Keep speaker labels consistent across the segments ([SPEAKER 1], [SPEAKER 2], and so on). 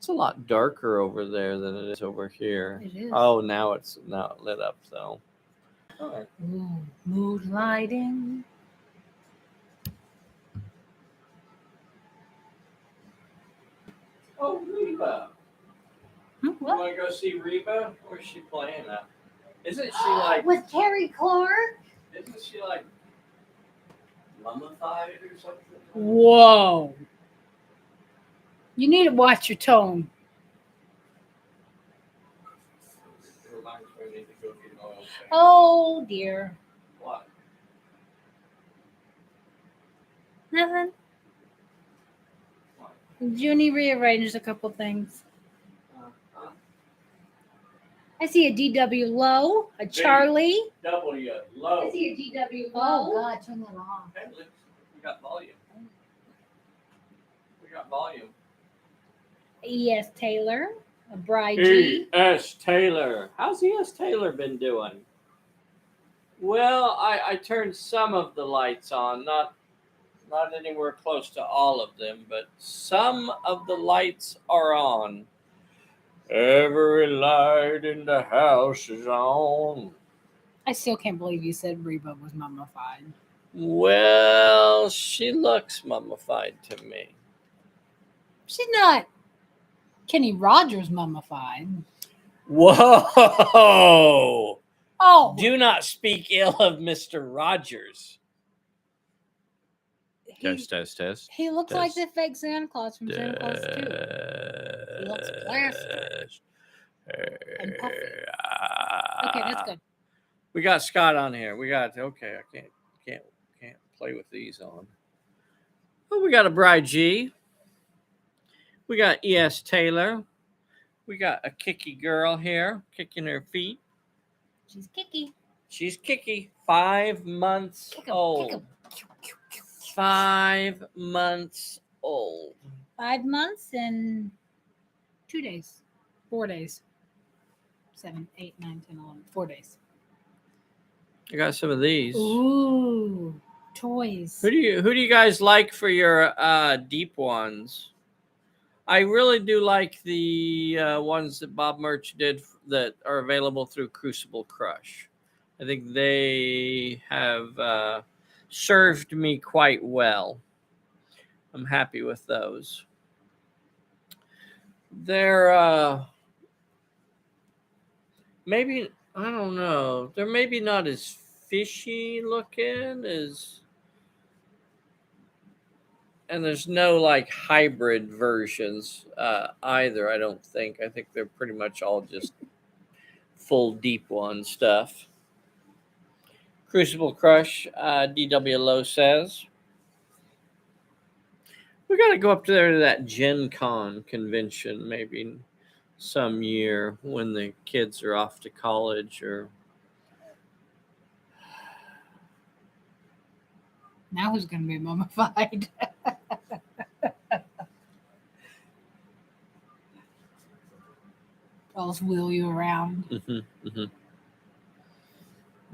[SPEAKER 1] It's a lot darker over there than it is over here.
[SPEAKER 2] It is.
[SPEAKER 1] Oh, now it lit up though. All right.
[SPEAKER 2] Ooh, mood lighting.
[SPEAKER 1] Oh, Reba. You
[SPEAKER 2] What?
[SPEAKER 1] want to go see Reba? Where's she playing at? Isn't she like?
[SPEAKER 2] With Terry Clark?
[SPEAKER 1] Isn't she like mummified or something?
[SPEAKER 2] Whoa. You need to watch your tone.
[SPEAKER 1] It reminds me I need to go get an oil change.
[SPEAKER 2] Oh, dear.
[SPEAKER 1] What?
[SPEAKER 2] Nothing.
[SPEAKER 1] What?
[SPEAKER 2] Junie rearranged a couple things.
[SPEAKER 1] Uh-huh.
[SPEAKER 2] I see a DW low, a Charlie.
[SPEAKER 1] W low.
[SPEAKER 2] I see a DW low. Oh, God, turn that off.
[SPEAKER 1] Hey, look, we got volume. We got volume.
[SPEAKER 2] E.S. Taylor, a Bride G.
[SPEAKER 1] E.S. Taylor. How's E.S. Taylor been doing? Well, I turned some of the lights on, not anywhere close to all of them, but some of the lights are on. Every light in the house is on.
[SPEAKER 2] I still can't believe you said Reba was mummified.
[SPEAKER 1] Well, she looks mummified to me.
[SPEAKER 2] She's not Kenny Rogers mummified.
[SPEAKER 1] Whoa!
[SPEAKER 2] Oh,
[SPEAKER 1] Do not speak ill of Mr. Rogers. Test.
[SPEAKER 2] He looks like
[SPEAKER 1] Test.
[SPEAKER 2] the fake Santa Claus from Santa Claus 2. He looks plastic and puffy. Okay, that's good.
[SPEAKER 1] We got Scott on here. I can't play with these on. Oh, we got a Bride G. We got E.S. Taylor. We got a kicky girl here, kicking her feet.
[SPEAKER 2] She's kicky.
[SPEAKER 1] She's kicky. 5 months old.
[SPEAKER 2] Kick 'em.
[SPEAKER 1] 5 months old.
[SPEAKER 2] 5 months and 2 days. 4 days. 7, 8, 9, 10, 11. 4 days.
[SPEAKER 1] I got some of these.
[SPEAKER 2] Ooh, toys.
[SPEAKER 1] Who do you guys like for your deep ones? I really do like the ones that Bob Murch did that are available through Crucible Crush. I think they have served me quite well. I'm happy with those. They're maybe, I don't know, they're maybe not as fishy looking as, and there's no like hybrid versions either, I don't think. I think they're pretty much all just full deep one stuff. Crucible Crush, DW Low says. We got to go up there to that Gen Con convention maybe some year when the kids are off to college or.
[SPEAKER 2] Now who's going to be mummified? I'll just wheel you around.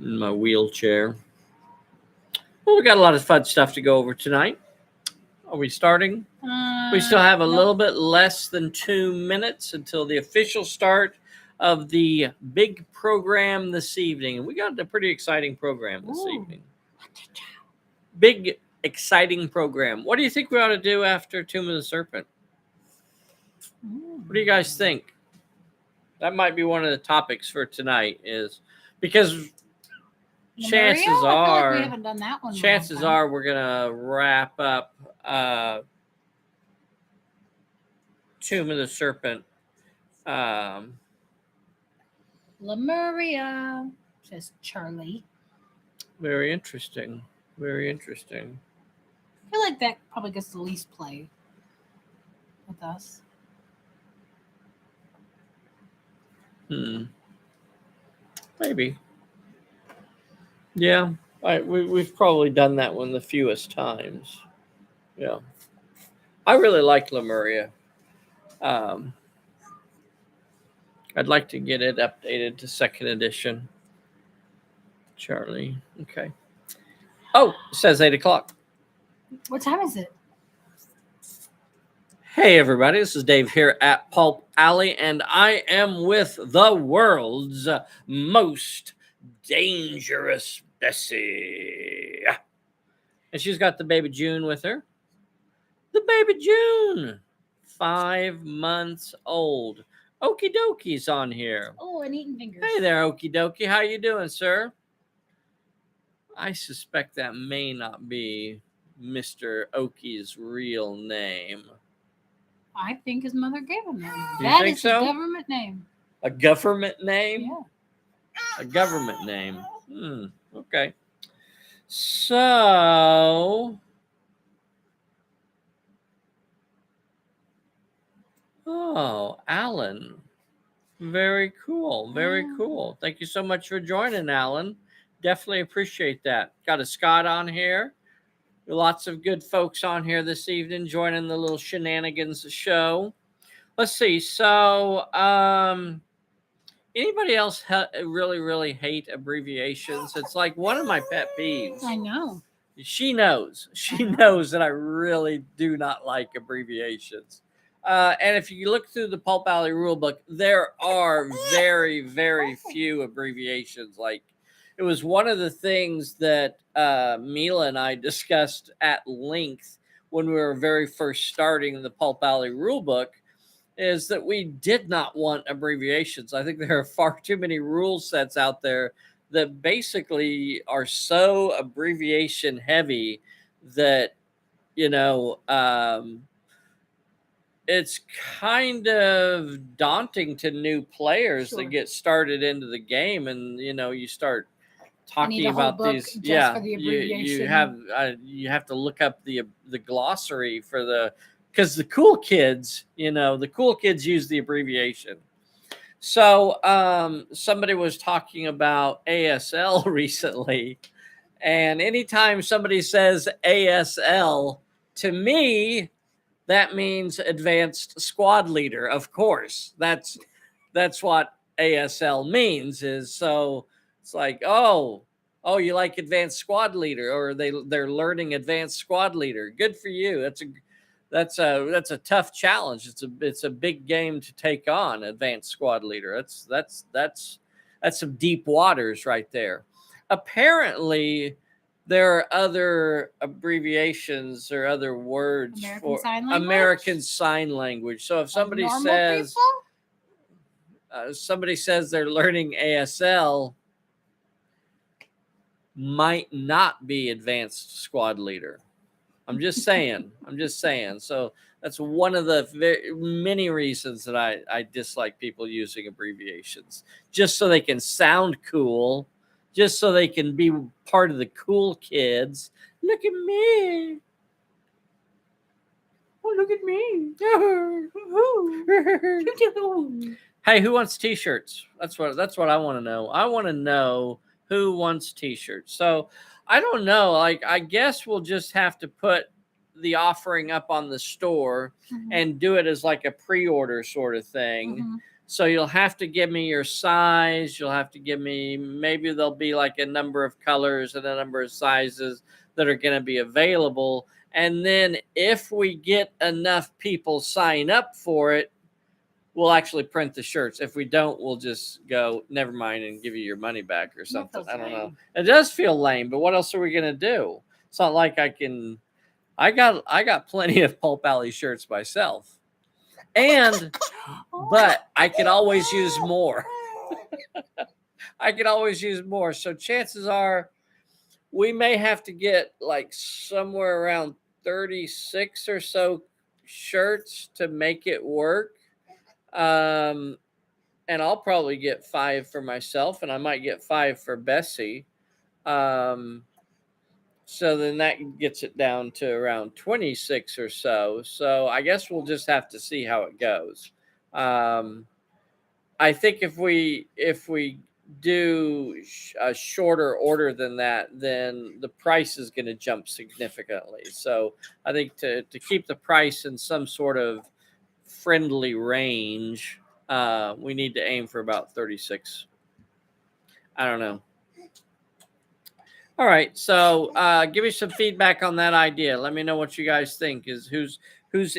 [SPEAKER 1] In my wheelchair. Well, we got a lot of fun stuff to go over tonight. Are we starting? We still have a little bit less than 2 minutes until the official start of the big program this evening. We got a pretty exciting program this evening. Big, exciting program. What do you think we ought to do after Tomb of the Serpent? What do you guys think? That might be one of the topics for tonight, is because chances are
[SPEAKER 2] we haven't done that one.
[SPEAKER 1] Chances are we're gonna wrap up Tomb of the Serpent.
[SPEAKER 2] Lemuria, says Charlie.
[SPEAKER 1] Very interesting. Very interesting.
[SPEAKER 2] I feel like that probably gets the least play with us.
[SPEAKER 1] Maybe. Yeah. We've probably done that one the fewest times. Yeah. I really like Lemuria. I'd like to get it updated to 2nd edition. Charlie. Okay. Oh, it says 8 o'clock.
[SPEAKER 2] What time is it?
[SPEAKER 1] Hey everybody, this is Dave here at Pulp Alley, and I am with the world's most dangerous Bessy. And she's got the baby June with her. The baby June, 5 months old. Okie dokies on here.
[SPEAKER 2] Oh, and eating fingers.
[SPEAKER 1] Hey there, Okie dokie. How you doing, sir? I suspect that may not be Mr. Okie's real name.
[SPEAKER 2] I think his mother gave him that name.
[SPEAKER 1] You
[SPEAKER 2] That
[SPEAKER 1] think
[SPEAKER 2] is
[SPEAKER 1] so?
[SPEAKER 2] his government name.
[SPEAKER 1] A government name?
[SPEAKER 2] Yeah.
[SPEAKER 1] A government name. Okay. So, Alan. Very cool. Very cool. Thank you so much for joining, Alan. Definitely appreciate that. Got a Scott on here. Lots of good folks on here this evening joining the little shenanigans show. Let's see. So, anybody else really hate abbreviations? It's like one of my pet peeves.
[SPEAKER 2] I know.
[SPEAKER 1] She knows. She knows that I really do not like abbreviations. And if you look through the Pulp Alley rulebook, there are very, very few abbreviations. Like, it was one of the things that Mila and I discussed at length when we were very first starting the Pulp Alley rulebook, is that we did not want abbreviations. I think there are far too many rule sets out there that basically are so abbreviation heavy that, it's kind of daunting to new players that get started into the game, and you start talking about these. Yeah, you have to look up the glossary for because the cool kids use the abbreviation. So somebody was talking about ASL recently, and anytime somebody says ASL, to me, that means advanced squad leader. Of course, that's what ASL means. So it's like, oh, you like advanced squad leader, or they're learning advanced squad leader. Good for you. That's a tough challenge. It's a big game to take on, advanced squad leader. That's some deep waters right there. Apparently, there are other abbreviations or other words for American Sign Language. So if somebody says they're learning ASL, might not be advanced squad leader. I'm just saying. So that's one of the many reasons that I dislike people using abbreviations, just so they can sound cool, just so they can be part of the cool kids. Look at me. Oh, look at me. Hey, who wants t-shirts? That's what I want to know. I want to know who wants t-shirts. So I don't know. Like, I guess we'll just have to put the offering up on the store and do it as like a pre-order sort of thing. So you'll have to give me your size. You'll have to give me, maybe there'll be like a number of colors and a number of sizes that are going to be available. And then if we get enough people sign up for it, we'll actually print the shirts. If we don't, we'll just go, never mind, and give you your money back or something. I don't know. It does feel lame, but what else are we going to do? It's not like I got plenty of Pulp Alley shirts myself. But I could always use more. So chances are we may have to get like somewhere around 36 or so shirts to make it work. And I'll probably get 5 for myself, and I might get 5 for Bessy. So then that gets it down to around 26 or so. So I guess we'll just have to see how it goes. I think if we do a shorter order than that, then the price is going to jump significantly. So I think to keep the price in some sort of friendly range, we need to aim for about 36. I don't know. All right, so give me some feedback on that idea. Let me know what you guys think. Who's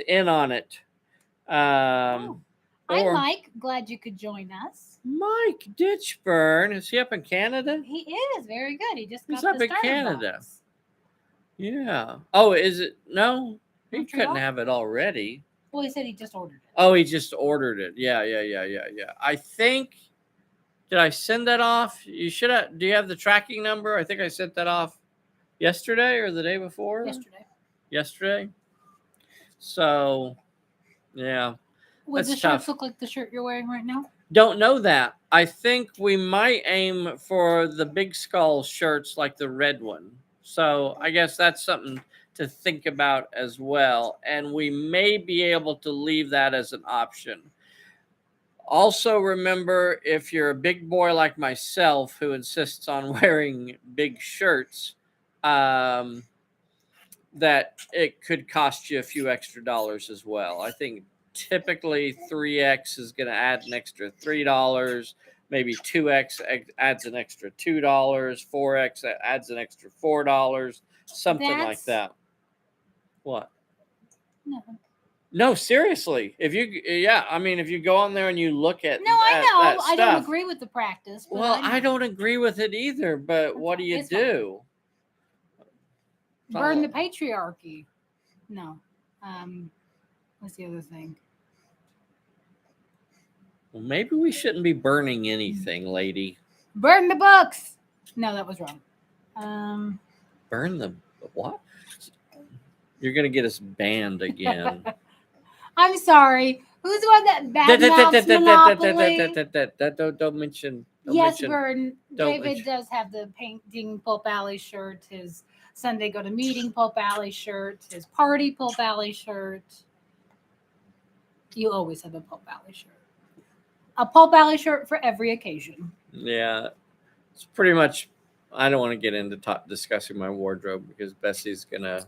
[SPEAKER 1] in on it?
[SPEAKER 2] Hi,
[SPEAKER 1] or
[SPEAKER 2] Mike. Glad you could join us.
[SPEAKER 1] Mike Ditchburn. Is he up in Canada?
[SPEAKER 2] He is very good. He just
[SPEAKER 1] He's
[SPEAKER 2] got
[SPEAKER 1] up
[SPEAKER 2] the
[SPEAKER 1] in
[SPEAKER 2] starter
[SPEAKER 1] Canada.
[SPEAKER 2] box.
[SPEAKER 1] Yeah. Oh, is it? No, he
[SPEAKER 2] Montreal?
[SPEAKER 1] couldn't have it already.
[SPEAKER 2] Well, he said he just ordered it.
[SPEAKER 1] Oh, he just ordered it. Yeah. I think. Did I send that off? You should have. Do you have the tracking number? I think I sent that off yesterday or the day before. Yesterday. So, yeah.
[SPEAKER 2] Would
[SPEAKER 1] That's
[SPEAKER 2] the shirts
[SPEAKER 1] tough.
[SPEAKER 2] look like the shirt you're wearing right now?
[SPEAKER 1] Don't know that. I think we might aim for the big skull shirts like the red one. So I guess that's something to think about as well. And we may be able to leave that as an option. Also, remember if you're a big boy like myself who insists on wearing big shirts, that it could cost you a few extra dollars as well. I think typically 3X is going to add an extra $3. Maybe 2X adds an extra $2. 4X adds an extra $4. Something like that. What?
[SPEAKER 2] No.
[SPEAKER 1] No, seriously. If you go on there and you look at
[SPEAKER 2] No, I know.
[SPEAKER 1] that
[SPEAKER 2] I don't
[SPEAKER 1] stuff,
[SPEAKER 2] agree with the practice. But
[SPEAKER 1] well, I don't agree with it either. But what do you do?
[SPEAKER 2] Burn the patriarchy. No. What's the other thing?
[SPEAKER 1] Well, maybe we shouldn't be burning anything, lady.
[SPEAKER 2] Burn the books. No, that was wrong.
[SPEAKER 1] Burn the what? You're gonna get us banned again.
[SPEAKER 2] I'm sorry. Who's the one that badmouths Monopoly?
[SPEAKER 1] Don't mention.
[SPEAKER 2] Yes, Burn. David does have the painting Pulp Alley shirt, his Sunday go to meeting Pulp Alley shirt, his party Pulp Alley shirt. You always have a Pulp Alley shirt. A Pulp Alley shirt for every occasion.
[SPEAKER 1] Yeah, it's pretty much. I don't want to get into discussing my wardrobe because Bessy's gonna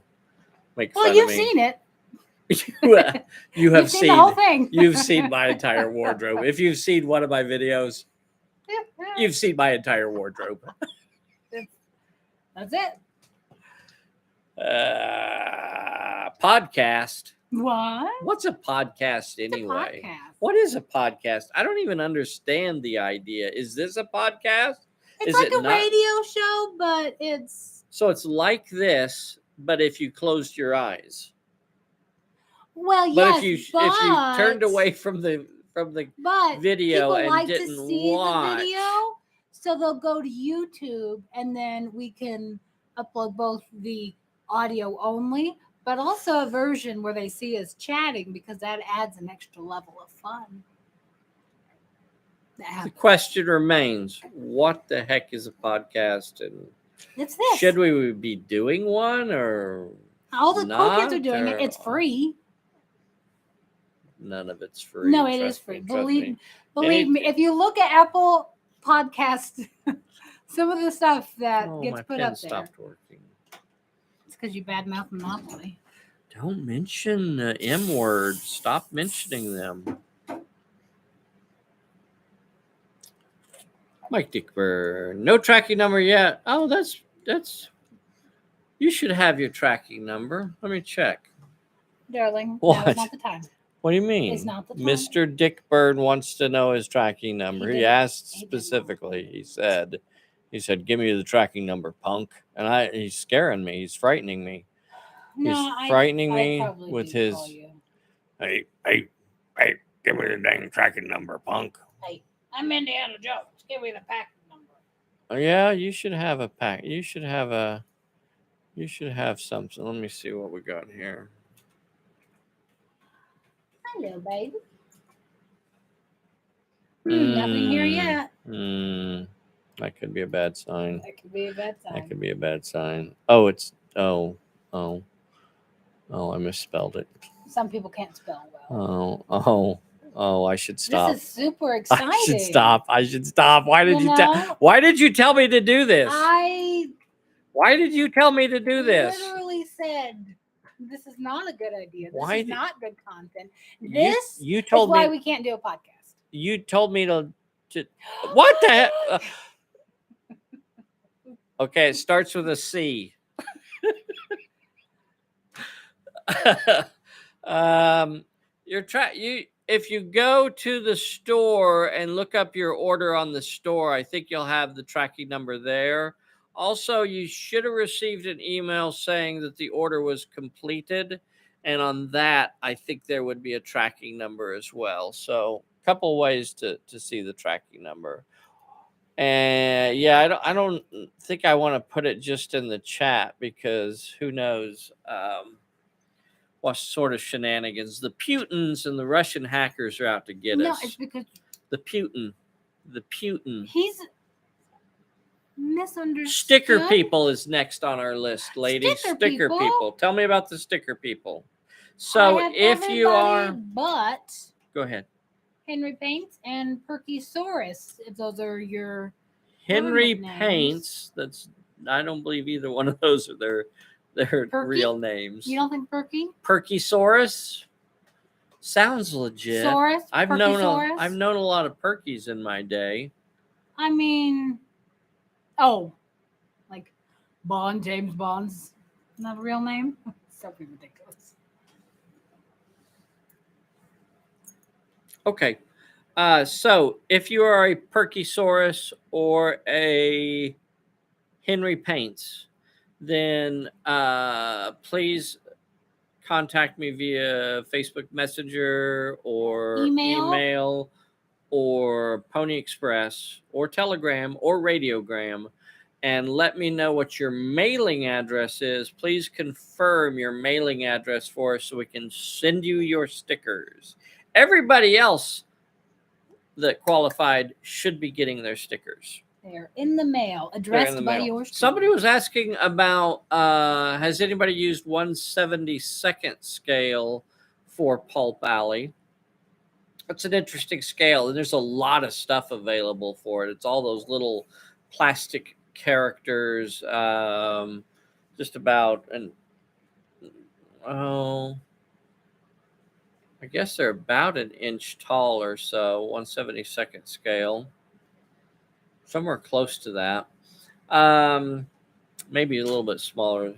[SPEAKER 1] make fun of me.
[SPEAKER 2] Well, you've seen it.
[SPEAKER 1] You have seen
[SPEAKER 2] the whole thing.
[SPEAKER 1] You've seen my entire wardrobe. If you've seen one of my videos, you've seen my entire wardrobe.
[SPEAKER 2] That's it.
[SPEAKER 1] Podcast.
[SPEAKER 2] What?
[SPEAKER 1] What's a podcast anyway?
[SPEAKER 2] It's a podcast.
[SPEAKER 1] What is a podcast? I don't even understand the idea. Is this a podcast?
[SPEAKER 2] It's like a radio show, but it's...
[SPEAKER 1] So it's like this, but if you closed your eyes.
[SPEAKER 2] Well,
[SPEAKER 1] but
[SPEAKER 2] yes,
[SPEAKER 1] if you turned away from the video and
[SPEAKER 2] like
[SPEAKER 1] didn't
[SPEAKER 2] to see
[SPEAKER 1] watch
[SPEAKER 2] the video, so they'll go to YouTube, and then we can upload both the audio only, but also a version where they see us chatting, because that adds an extra level of fun.
[SPEAKER 1] The question remains: what the heck is a podcast? And
[SPEAKER 2] it's this.
[SPEAKER 1] Should we be doing one or
[SPEAKER 2] all the cool kids are doing it? It's free.
[SPEAKER 1] None of it's free.
[SPEAKER 2] No, it is free. Believe me. If you look at Apple Podcast, some of the stuff that gets put up there.
[SPEAKER 1] Stopped working.
[SPEAKER 2] It's because you badmouth Monopoly.
[SPEAKER 1] Don't mention the M word. Stop mentioning them. Mike Dickburn. No tracking number yet. Oh, that's. You should have your tracking number. Let me check.
[SPEAKER 2] Darling,
[SPEAKER 1] what?
[SPEAKER 2] Now is not the time.
[SPEAKER 1] What do you mean?
[SPEAKER 2] It's not the time.
[SPEAKER 1] Mr. Dickburn wants to know his tracking number. He asked specifically. He said, "Give me the tracking number, punk." And he's scaring me. He's frightening me.
[SPEAKER 2] No,
[SPEAKER 1] he's frightening me
[SPEAKER 2] probably
[SPEAKER 1] with his. Hey, give me the dang tracking number, punk.
[SPEAKER 2] Hey, I'm Indiana Jones. Give me the packing number.
[SPEAKER 1] Oh yeah, you should have a pack. You should have something. Let me see what we got here.
[SPEAKER 2] Hello, baby. Nothing here yet.
[SPEAKER 1] That could be a bad sign.
[SPEAKER 2] That could be a bad sign.
[SPEAKER 1] Oh, it's I misspelled it.
[SPEAKER 2] Some people can't spell well.
[SPEAKER 1] I should stop.
[SPEAKER 2] This is super exciting.
[SPEAKER 1] I should stop. Why did Why did you tell me to do this? Why did you tell me to do this?
[SPEAKER 2] Literally said this is not a good idea. This is not good content.
[SPEAKER 1] You told
[SPEAKER 2] me why we can't do a podcast.
[SPEAKER 1] You told me to what the heck? Okay, it starts with a C. if you go to the store and look up your order on the store, I think you'll have the tracking number there. Also, you should have received an email saying that the order was completed, and on that, I think there would be a tracking number as well. So, a couple ways to see the tracking number. And yeah, I don't think I want to put it just in the chat because who knows what sort of shenanigans the Putins and the Russian hackers are out to get us.
[SPEAKER 2] No, it's because
[SPEAKER 1] the Putin.
[SPEAKER 2] He's misunderstood.
[SPEAKER 1] Sticker people is next on our list, ladies.
[SPEAKER 2] Sticker people?
[SPEAKER 1] Tell me about the sticker people. So if you are,
[SPEAKER 2] but
[SPEAKER 1] go ahead.
[SPEAKER 2] Henry Paints and Perkysaurus, if those are your
[SPEAKER 1] Henry
[SPEAKER 2] names.
[SPEAKER 1] Paints. I don't believe either one of those are their
[SPEAKER 2] Perky?
[SPEAKER 1] real names.
[SPEAKER 2] You don't think Perky?
[SPEAKER 1] Perkysaurus sounds legit.
[SPEAKER 2] Saurus?
[SPEAKER 1] I've known a lot of Perkies in my day.
[SPEAKER 2] I mean, like Bond, James Bond's not a real name. So ridiculous.
[SPEAKER 1] Okay. So if you are a Perkysaurus or a Henry Paints, then please contact me via Facebook Messenger or email or Pony Express or Telegram or Radiogram, and let me know what your mailing address is. Please confirm your mailing address for us so we can send you your stickers. Everybody else that qualified should be getting their stickers.
[SPEAKER 2] They're in the mail, addressed by yours truly.
[SPEAKER 1] Somebody was asking about, has anybody used 1/72nd scale for Pulp Alley? It's an interesting scale, and there's a lot of stuff available for it. It's all those little plastic characters, just about, and I guess they're about an inch tall or so, 1/72nd scale. Somewhere close to that. Maybe a little bit smaller.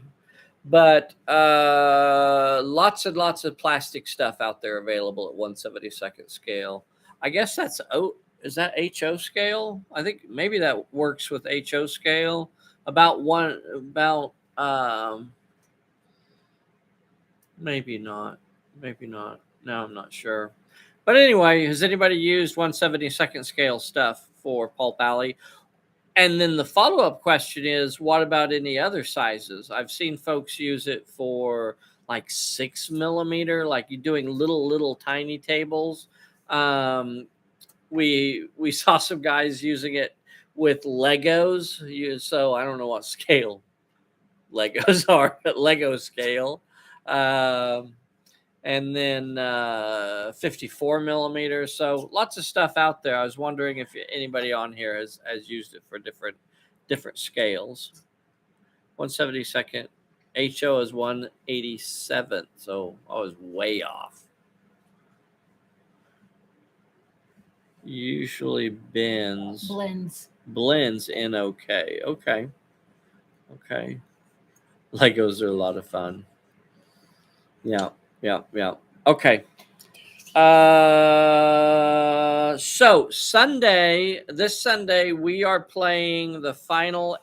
[SPEAKER 1] But lots and lots of plastic stuff out there available at 1/72nd scale. I guess is that HO scale? I think maybe that works with HO scale. Maybe not. No, I'm not sure. But anyway, has anybody used 1/72nd scale stuff for Pulp Alley? And then the follow-up question is, what about any other sizes? I've seen folks use it for like 6 millimeter, like you're doing little tiny tables. We saw some guys using it with Legos. So I don't know what scale Legos are, but Lego scale. And then 54 millimeters. So lots of stuff out there. I was wondering if anybody on here has used it for different scales. 1/72nd. HO is 1/87. So I was way off. Usually blends in okay. Okay. Legos are a lot of fun. Yeah. Okay. So this Sunday, we are playing the final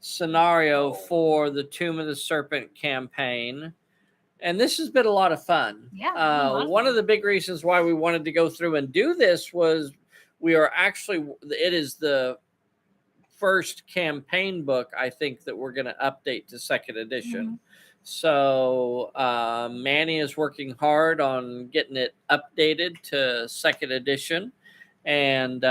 [SPEAKER 1] scenario for the Tomb of the Serpent campaign. And this has been a lot of fun.
[SPEAKER 2] Yeah.
[SPEAKER 1] One of the big reasons why we wanted to go through and do this was it is the first campaign book, I think, that we're going to update to 2nd edition. Mm-hmm. So Manny is working hard on getting it updated to 2nd edition. And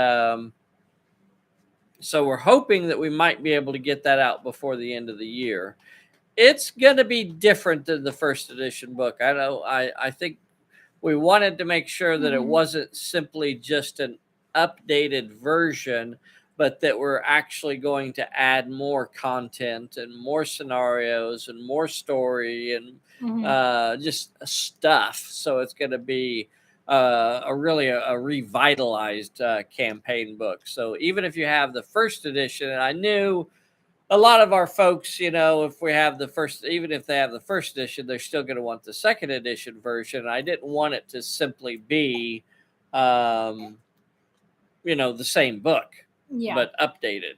[SPEAKER 1] so we're hoping that we might be able to get that out before the end of the year. It's going to be different than the 1st edition book. I know. I think we wanted to make sure that it wasn't simply just an updated version, but that we're actually going to add more content and more scenarios and more story and just stuff. So it's going to be a revitalized campaign book. So even if you have the 1st edition, and I knew a lot of our folks, if we have even if they have the first edition, they're still going to want the second edition version. I didn't want it to simply be, the same book,
[SPEAKER 2] Yeah.
[SPEAKER 1] but updated.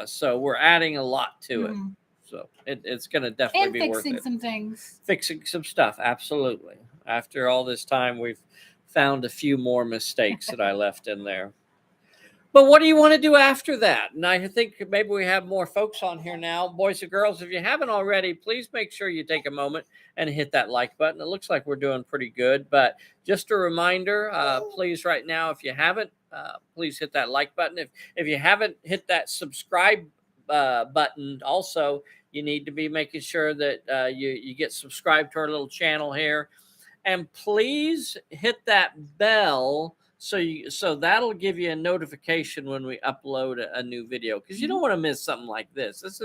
[SPEAKER 1] So we're adding a lot to it. So it's going to definitely be worth it.
[SPEAKER 2] And fixing some things.
[SPEAKER 1] Fixing some stuff, absolutely. After all this time, we've found a few more mistakes that I left in there. But what do you want to do after that? And I think maybe we have more folks on here now. Boys and girls, if you haven't already, please make sure you take a moment and hit that like button. It looks like we're doing pretty good. But just a reminder, please right now, if you haven't, please hit that like button. If you haven't hit that subscribe button also, you need to be making sure that you get subscribed to our little channel here. And please hit that bell so that'll give you a notification when we upload a new video, because you don't want to miss something like this. This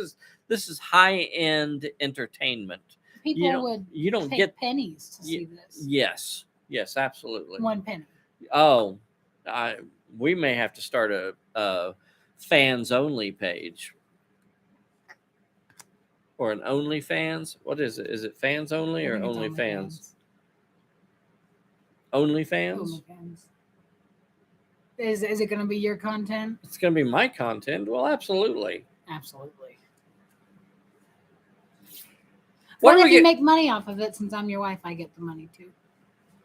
[SPEAKER 1] is high-end entertainment.
[SPEAKER 2] People
[SPEAKER 1] you don't
[SPEAKER 2] pay
[SPEAKER 1] get
[SPEAKER 2] pennies to see this.
[SPEAKER 1] Yes, absolutely.
[SPEAKER 2] 1 penny.
[SPEAKER 1] Oh, we may have to start a fans only page. Or an OnlyFans? What is it? Is it fans only or OnlyFans? OnlyFans?
[SPEAKER 2] Is it going to be your content?
[SPEAKER 1] It's going to be my content. Well, absolutely.
[SPEAKER 2] Absolutely.
[SPEAKER 1] What
[SPEAKER 2] if you make money off of it? Since I'm your wife, I get the money too.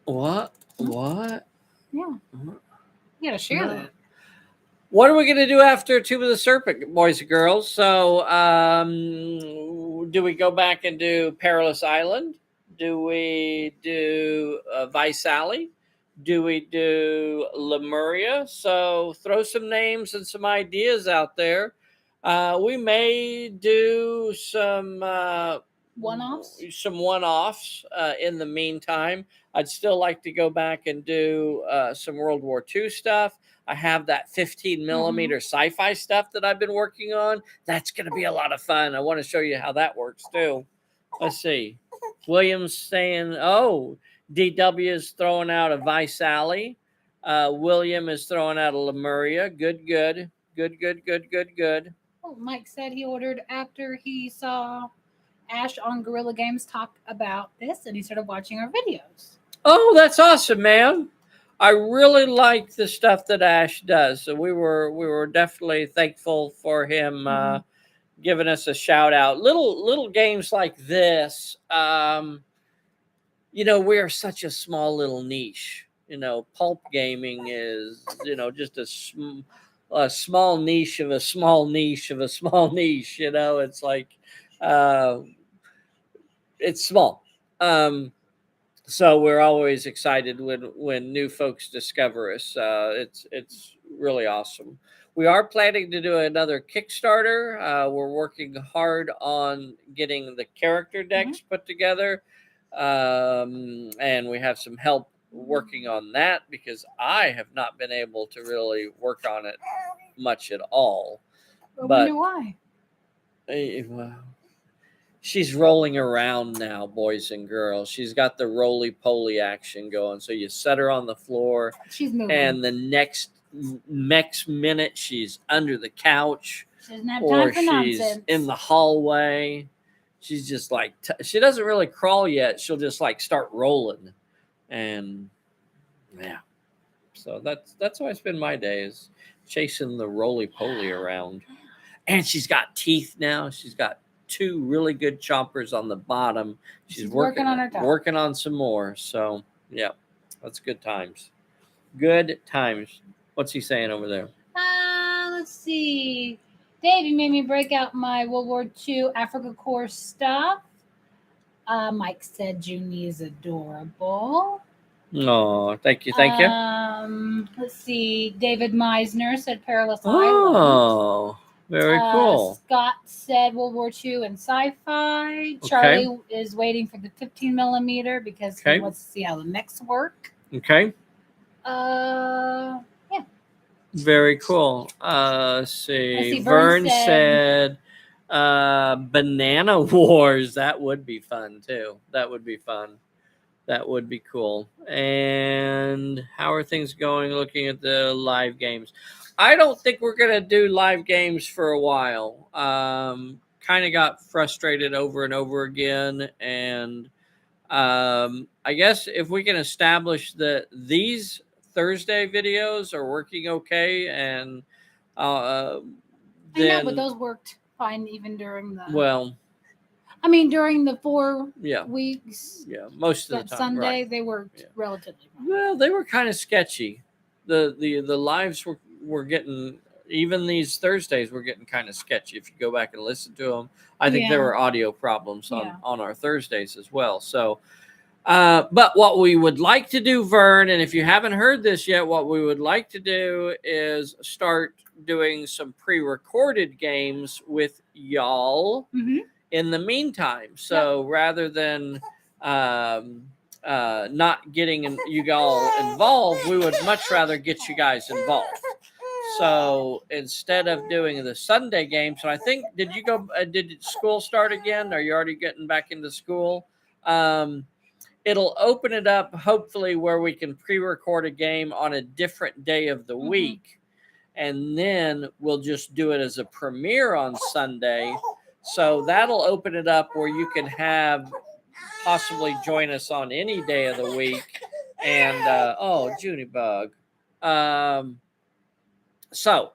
[SPEAKER 1] What?
[SPEAKER 2] Yeah. You got to share that.
[SPEAKER 1] What are we going to do after Tomb of the Serpent, boys and girls? So, do we go back and do Perilous Island? Do we do Vice Alley? Do we do Lemuria? So throw some names and some ideas out there. We may do some
[SPEAKER 2] one-offs.
[SPEAKER 1] In the meantime. I'd still like to go back and do some World War II stuff. I have that 15 millimeter sci-fi stuff that I've been working on. That's going to be a lot of fun. I want to show you how that works too. Let's see. William's saying, DW is throwing out a Vice Alley. William is throwing out a Lemuria. Good.
[SPEAKER 2] Oh, Mike said he ordered after he saw Ash on Guerrilla Games talk about this, and he started watching our videos.
[SPEAKER 1] Oh, that's awesome, man. I really like the stuff that Ash does. So we were definitely thankful for him giving us a shout out. Little games like this, we are such a small little niche. Pulp gaming is, just a small niche of a small niche of a small niche. It's like it's small. So we're always excited when new folks discover us. It's really awesome. We are planning to do another Kickstarter. We're working hard on getting the character decks put together. And we have some help working on that because I have not been able to really work on it much at all.
[SPEAKER 2] I wonder why.
[SPEAKER 1] Well, she's rolling around now, boys and girls. She's got the roly-poly action going. So you set her on the floor.
[SPEAKER 2] She's moving.
[SPEAKER 1] And the next minute, she's under the couch.
[SPEAKER 2] She doesn't have time for
[SPEAKER 1] she's
[SPEAKER 2] nonsense.
[SPEAKER 1] In the hallway. She's just like, she doesn't really crawl yet. She'll just like start rolling. And yeah. So that's how I spend my days, chasing the roly-poly around. And she's got teeth now. She's got 2 really good chompers on the bottom. She's working on her top. Working on some more. So yeah, that's good times. Good times. What's he saying over there?
[SPEAKER 2] Let's see. Dave, you made me break out my World War II Africa Corps stuff. Mike said Junie is adorable.
[SPEAKER 1] Oh, thank you.
[SPEAKER 2] Let's see. David Meisner said Perilous
[SPEAKER 1] Island. Oh, very cool.
[SPEAKER 2] Scott said World War II and sci-fi. Charlie is waiting for the 15 millimeter because he wants to see how the mechs work.
[SPEAKER 1] Okay.
[SPEAKER 2] Yeah.
[SPEAKER 1] Very cool. Let's see. Vern said Banana Wars. That would be fun too. That would be fun. That would be cool. And how are things going looking at the live games? I don't think we're gonna do live games for a while. Kind of got frustrated over and over again, and I guess if we can establish that these Thursday videos are working okay, and uh,
[SPEAKER 2] I know,
[SPEAKER 1] then
[SPEAKER 2] but those worked fine even during the.
[SPEAKER 1] well,
[SPEAKER 2] I mean, during the 4
[SPEAKER 1] yeah,
[SPEAKER 2] weeks
[SPEAKER 1] yeah, most of the
[SPEAKER 2] that
[SPEAKER 1] time,
[SPEAKER 2] Sunday
[SPEAKER 1] right?
[SPEAKER 2] they worked
[SPEAKER 1] Yeah.
[SPEAKER 2] relatively fine.
[SPEAKER 1] Well, they were kind of sketchy. The lives were getting, even these Thursdays were getting kind of sketchy. If you go back and listen to them, I think there
[SPEAKER 2] Yeah.
[SPEAKER 1] were audio problems
[SPEAKER 2] Yeah.
[SPEAKER 1] on our Thursdays as well. So, but what we would like to do, Vern, and if you haven't heard this yet, what we would like to do is start doing some pre-recorded games with y'all
[SPEAKER 2] Mm-hmm.
[SPEAKER 1] in the meantime. So rather than not getting you all involved, we would much rather get you guys involved. So instead of doing the Sunday games, and I think, did you go? Did school start again? Are you already getting back into school? It'll open it up, hopefully, where we can pre-record a game on a different day of the week, and then we'll just do it as a premiere on Sunday. So that'll open it up where you can have possibly join us on any day of the week. And Junebug. So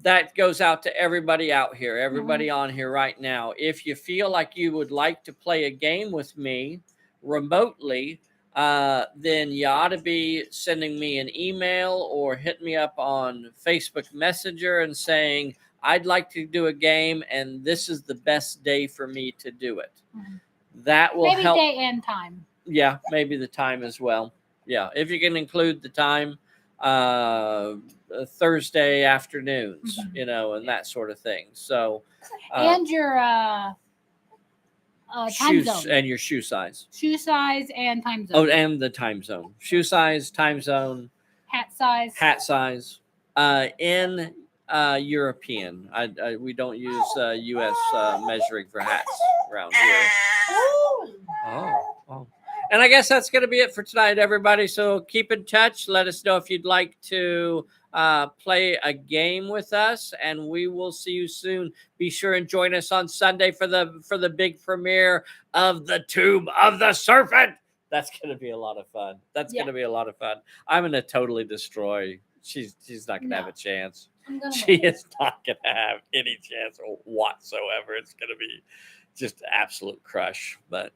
[SPEAKER 1] that goes out to everybody out here, everybody on here right now. If you feel like you would like to play a game with me remotely, then you ought to be sending me an email or hit me up on Facebook Messenger and saying, I'd like to do a game and this is the best day for me to do it. That will help.
[SPEAKER 2] Maybe day and time.
[SPEAKER 1] Yeah, maybe the time as well. Yeah, if you can include the time, Thursday afternoons, and that sort of thing. So,
[SPEAKER 2] and your time zone.
[SPEAKER 1] And your shoe size.
[SPEAKER 2] Shoe size and time zone.
[SPEAKER 1] Oh, and the time zone. Shoe size, time zone.
[SPEAKER 2] Hat size.
[SPEAKER 1] Hat size. In European. We don't use U.S. Measuring for hats around here. Oh. And I guess that's going to be it for tonight, everybody. So keep in touch. Let us know if you'd like to play a game with us, and we will see you soon. Be sure and join us on Sunday for the big premiere of the Tomb of the Serpent. That's going to be a lot of fun. Going to be a lot of fun. I'm going to totally destroy. She's not going to have a chance. She is not going to have any chance whatsoever. It's going to be just absolute crush. But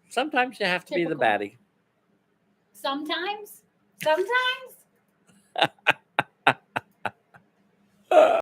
[SPEAKER 1] sometimes you have to be the baddie.
[SPEAKER 2] Sometimes.